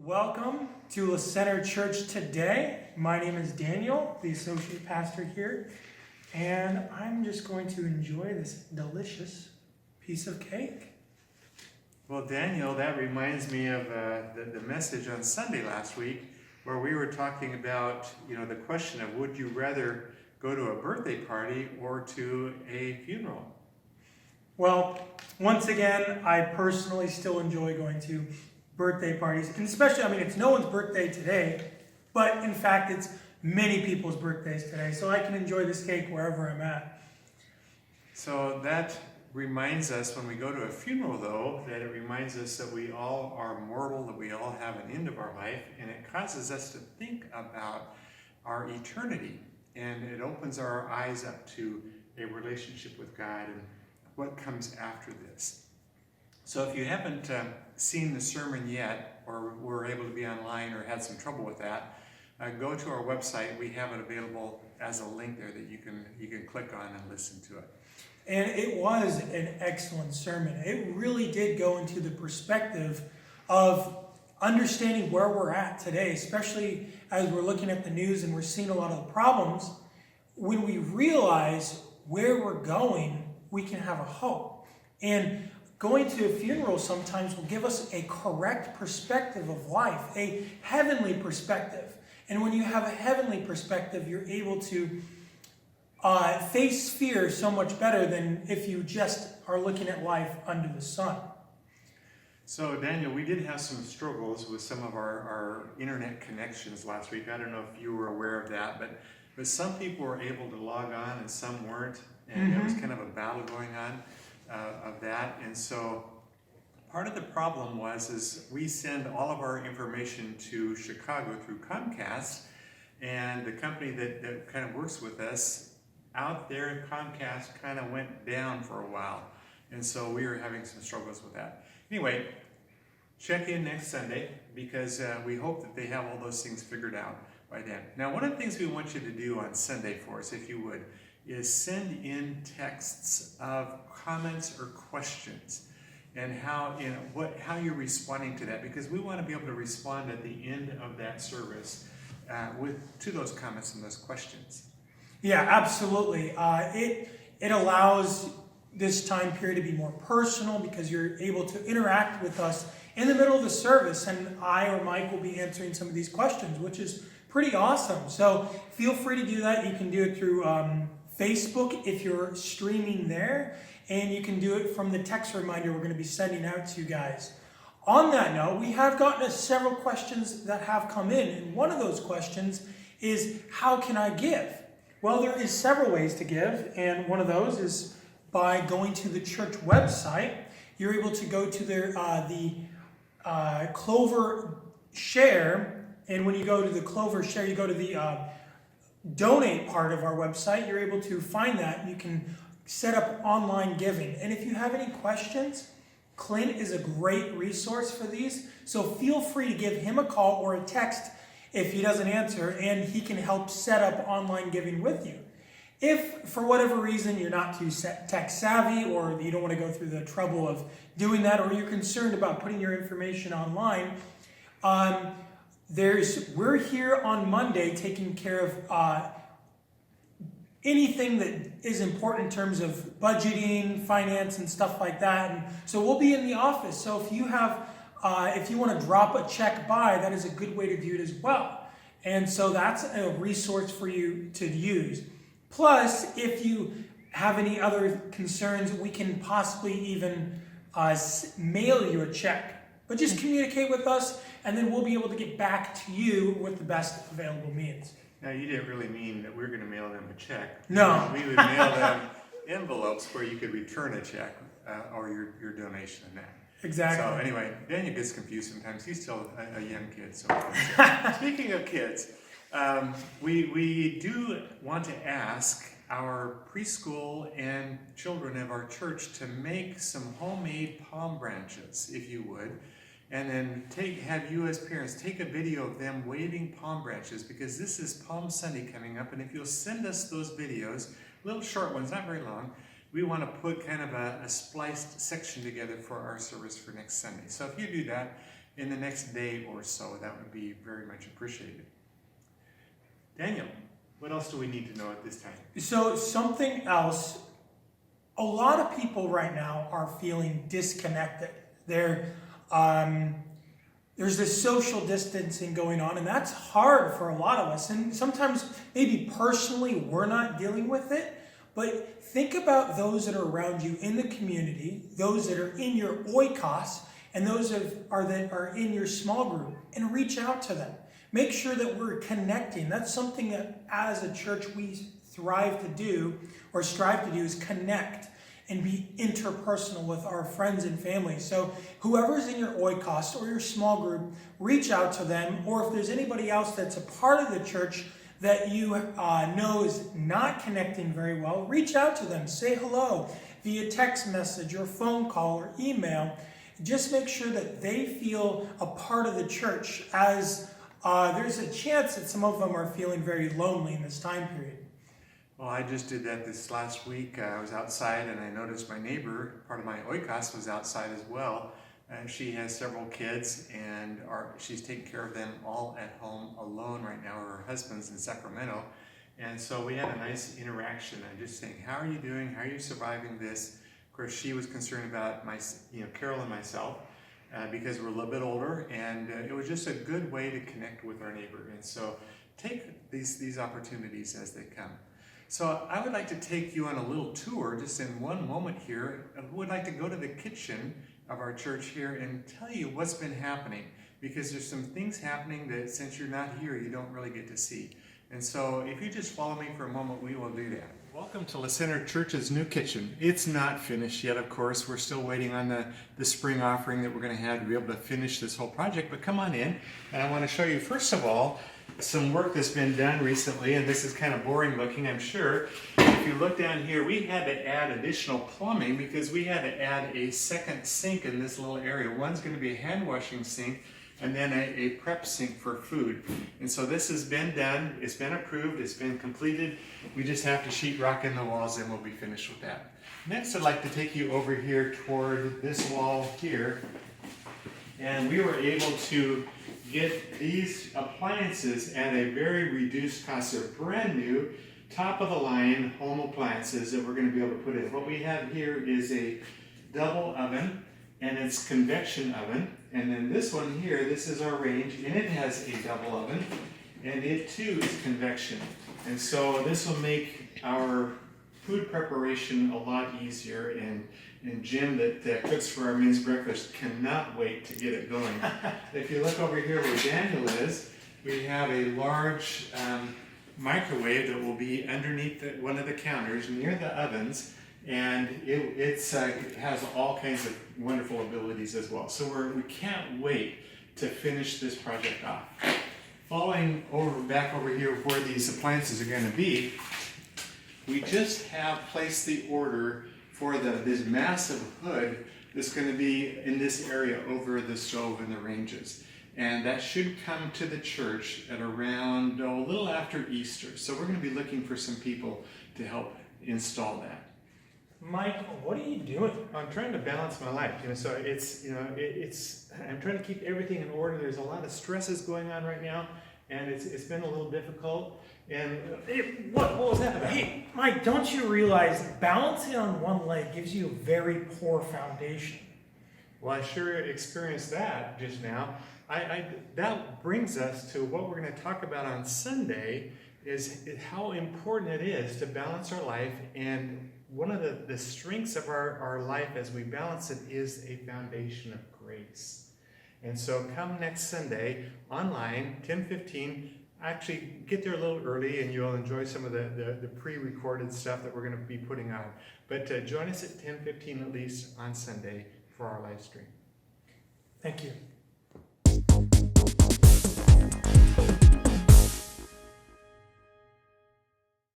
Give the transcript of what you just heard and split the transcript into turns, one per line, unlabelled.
Welcome to La Center Church today. My name is Daniel, the associate pastor here, and I'm just going to enjoy this delicious piece of cake.
Well, Daniel, that reminds me of the message on Sunday last week where we were talking about, the question of would you rather go to a birthday party or to a funeral?
Well, once again, I personally still enjoy going to birthday parties, and especially, it's no one's birthday today, but in fact, it's many people's birthdays today, so I can enjoy this cake wherever I'm at.
So that reminds us when we go to a funeral, though, that it reminds us that we all are mortal, that we all have an end of our life, and it causes us to think about our eternity, and it opens our eyes up to a relationship with God and what comes after this. So if you haven't seen the sermon yet, or were able to be online or had some trouble with that, go to our website. We have it available as a link there that you can click on and listen to it.
And it was an excellent sermon. It really did go into the perspective of understanding where we're at today, especially as we're looking at the news and we're seeing a lot of the problems. When we realize where we're going, we can have a hope. And going to a funeral sometimes will give us a correct perspective of life, a heavenly perspective. And when you have a heavenly perspective, you're able to face fear so much better than if you just are looking at life under the sun.
So, Daniel, we did have some struggles with some of our internet connections last week. I don't know if you were aware of that, but some people were able to log on and some weren't. And there was kind of a battle going on of that. And so part of the problem is we send all of our information to Chicago through Comcast, and the company that kind of works with us out there, Comcast, kind of went down for a while. And so we were having some struggles with that. Anyway, check in next Sunday because we hope that they have all those things figured out by then. Now, one of the things we want you to do on Sunday for us, if you would, is send in texts of comments or questions and how you're responding to that, because we want to be able to respond at the end of that service to those comments and those questions.
Yeah, absolutely. It allows this time period to be more personal because you're able to interact with us in the middle of the service, and I or Mike will be answering some of these questions, which is pretty awesome. So feel free to do that. You can do it through Facebook if you're streaming there, and you can do it from the text reminder we're going to be sending out to you guys. On that note, we have gotten several questions that have come in, and one of those questions is, how can I give? Well, there is several ways to give, and one of those is by going to the church website. You're able to go to the Clover Share, and when you go to the Clover Share, you go to the donate part of our website. You're able to find that. You can set up online giving. And if you have any questions, Clint is a great resource for these. So feel free to give him a call or a text if he doesn't answer, and he can help set up online giving with you. If for whatever reason you're not too tech savvy, or you don't want to go through the trouble of doing that, or you're concerned about putting your information online, we're here on Monday taking care of anything that is important in terms of budgeting, finance, and stuff like that. And so we'll be in the office. So if you want to drop a check by, that is a good way to do it as well. And so that's a resource for you to use. Plus, if you have any other concerns, we can possibly even mail you a check. But just communicate with us, and then we'll be able to get back to you with the best available means.
Now, you didn't really mean that we're going to mail them a check.
No.
We would mail them envelopes where you could return a check or your donation in that.
Exactly.
So anyway, Daniel gets confused sometimes. He's still a young kid. So speaking of kids, we do want to ask our preschool and children of our church to make some homemade palm branches, if you would. And then have you as parents take a video of them waving palm branches, because this is Palm Sunday coming up. And if you'll send us those videos, little short ones, not very long, we want to put kind of a spliced section together for our service for next Sunday. So if you do that, in the next day or so. That would be very much appreciated. Daniel, what else do we need to know at this time?
So something else, a lot of people right now are feeling disconnected. There's this social distancing going on, and that's hard for a lot of us. And sometimes, maybe personally, we're not dealing with it. But think about those that are around you in the community, those that are in your oikos, and those that are in your small group, and reach out to them. Make sure that we're connecting. That's something that as a church we thrive to do, or strive to do, is connect and be interpersonal with our friends and family. So whoever's in your oikos or your small group, reach out to them. Or if there's anybody else that's a part of the church that you know is not connecting very well, reach out to them. Say hello via text message or phone call or email. Just make sure that they feel a part of the church, as there's a chance that some of them are feeling very lonely in this time period.
Well, I just did that this last week. I was outside and I noticed my neighbor, part of my oikos, was outside as well. She has several kids, and she's taking care of them all at home alone right now. Her husband's in Sacramento. And so we had a nice interaction. I'm just saying, how are you doing? How are you surviving this? Of course, she was concerned about Carol and myself because we're a little bit older, and it was just a good way to connect with our neighbor. And so take these opportunities as they come. So I would like to take you on a little tour just in one moment here. I would like to go to the kitchen of our church here and tell you what's been happening, because there's some things happening that, since you're not here, you don't really get to see. And so if you just follow me for a moment, we will do that. Welcome to La Center Church's new kitchen. It's not finished yet, of course. We're still waiting on the spring offering that we're going to have to be able to finish this whole project. But come on in, and I want to show you, first of all, some work that's been done recently, and this is kind of boring looking, I'm sure. If you look down here, we had to add additional plumbing because we had to add a second sink in this little area. One's going to be a hand washing sink, and then a prep sink for food. And so this has been done, it's been approved, it's been completed. We just have to sheetrock in the walls and we'll be finished with that. Next, I'd like to take you over here toward this wall here. And we were able to get these appliances at a very reduced cost. They're brand new, top of the line home appliances that we're going to be able to put in. What we have here is a double oven, and it's convection oven. And then this one here, this is our range, and it has a double oven, and it too is convection. And so this will make our food preparation a lot easier, and Jim that cooks for our men's breakfast cannot wait to get it going. If you look over here where Daniel is, we have a large microwave that will be underneath one of the counters near the ovens, and it has all kinds of wonderful abilities as well. So we can't wait to finish this project off. Following back over here where these appliances are going to be, we just have placed the order for this massive hood that's going to be in this area over the stove and the ranges. And that should come to the church at around a little after Easter. So we're going to be looking for some people to help install that.
Michael, what are you doing?
I'm trying to balance my life, so I'm trying to keep everything in order. There's a lot of stresses going on right now, and it's been a little difficult. And
what was that about? Hey, Mike, don't you realize balancing on one leg gives you a very poor foundation?
Well, I sure experienced that just now. That brings us to what we're going to talk about on Sunday, is how important it is to balance our life. And one of the strengths of our life as we balance it is a foundation of grace. And so come next Sunday online, 10:15. Actually, get there a little early and you'll enjoy some of the pre-recorded stuff that we're going to be putting on. But join us at 10:15 at least on Sunday for our live stream.
Thank you.